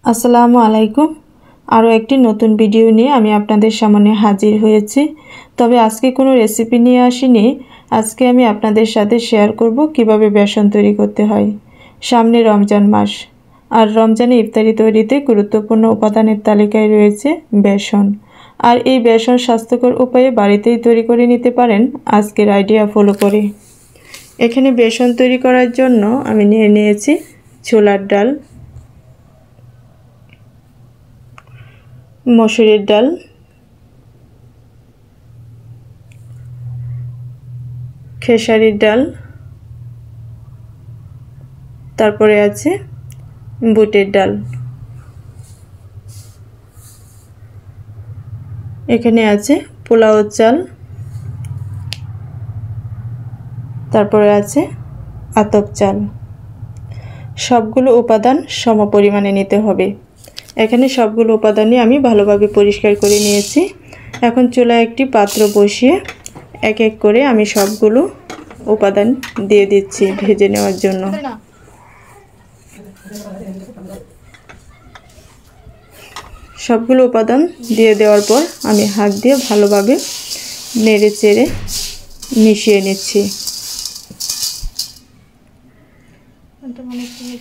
আসসালামু আলাইকুম। আরও একটি নতুন ভিডিও নিয়ে আমি আপনাদের সামনে হাজির হয়েছি। তবে আজকে কোনো রেসিপি নিয়ে আসিনি। আজকে আমি আপনাদের সাথে শেয়ার করব কিভাবে বেসন তৈরি করতে হয়। সামনে রমজান মাস, আর রমজানে ইফতারি তৈরিতে গুরুত্বপূর্ণ উপাদানের তালিকায় রয়েছে বেসন। আর এই বেসন স্বাস্থ্যকর উপায়ে বাড়িতেই তৈরি করে নিতে পারেন আজকের আইডিয়া ফলো করে। এখানে বেসন তৈরি করার জন্য আমি নিয়ে নিয়েছি ছোলার ডাল, মসুরের ডাল, খেসারির ডাল, তারপরে আছে বুটের ডাল। এখানে আছে পোলাও চাল, তারপরে আছে আতপ চাল। সবগুলো উপাদান সমপরিমাণে নিতে হবে। এখানে সবগুলো উপাদানই আমি ভালোভাবে পরিষ্কার করে নিয়েছি। এখন চুলায় একটি পাত্র বসিয়ে এক এক করে আমি সবগুলো উপাদান দিয়ে দিচ্ছি ভেজে নেওয়ার জন্য। সবগুলো উপাদান দিয়ে দেওয়ার পর আমি হাত দিয়ে ভালোভাবে নেড়ে চেড়ে মিশিয়ে নিচ্ছি।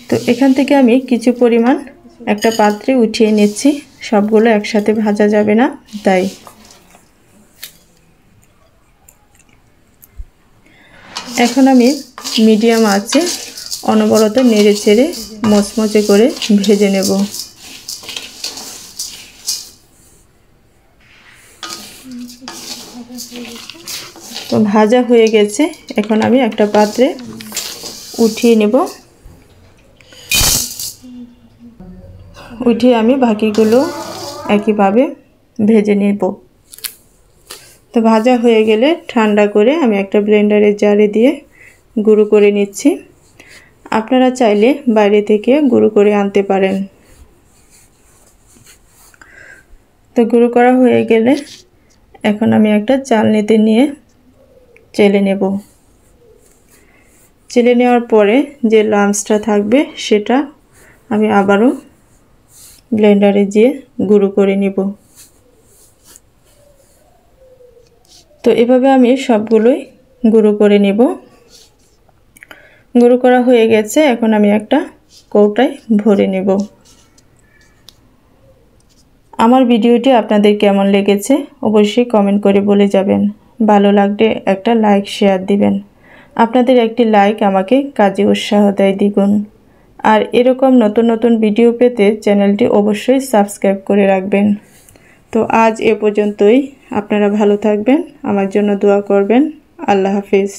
তো এখান থেকে আমি কিছু পরিমাণ একটা পাত্রে উঠিয়ে নিচ্ছি। সবগুলো একসাথে ভাজা যাবে না, তাই এখন আমি মিডিয়াম আঁচে অনবরত নেড়ে চেড়ে মচমচে করে ভেজে নেব। তো ভাজা হয়ে গেছে, এখন আমি একটা পাত্রে উঠিয়ে নেব। উঠিয়ে আমি বাকিগুলো একইভাবে ভেজে নেব। তো ভাজা হয়ে গেলে ঠান্ডা করে আমি একটা ব্লেন্ডারের জারে দিয়ে গুঁড়ো করে নিচ্ছি। আপনারা চাইলে বাইরে থেকে গুঁড়ো করে আনতে পারেন। তো গুঁড়ো করা হয়ে গেলে এখন আমি একটা চালনিতে নিয়ে চেলে নেব। চেলে নেওয়ার পরে যে লাম্পসটা থাকবে সেটা আমি আবারও ব্লেন্ডারে দিয়ে গুঁড়ো করে নেব। তো এভাবে আমি সবগুলোই গুঁড়ো করে নেব। গুঁড়ো করা হয়ে গেছে, এখন আমি একটা কৌটায় ভরে নেব। আমার ভিডিওটি আপনাদের কেমন লেগেছে অবশ্যই কমেন্ট করে বলে যাবেন। ভালো লাগলে একটা লাইক শেয়ার দিবেন। আপনাদের একটি লাইক আমাকে কাজে উৎসাহ দেয় দ্বিগুণ। আর এরকম নতুন নতুন ভিডিও পেতে চ্যানেলটি অবশ্যই সাবস্ক্রাইব করে রাখবেন। তো আজ এ পর্যন্তই। আপনারা ভালো থাকবেন, আমার জন্য দোয়া করবেন। আল্লাহ হাফিজ।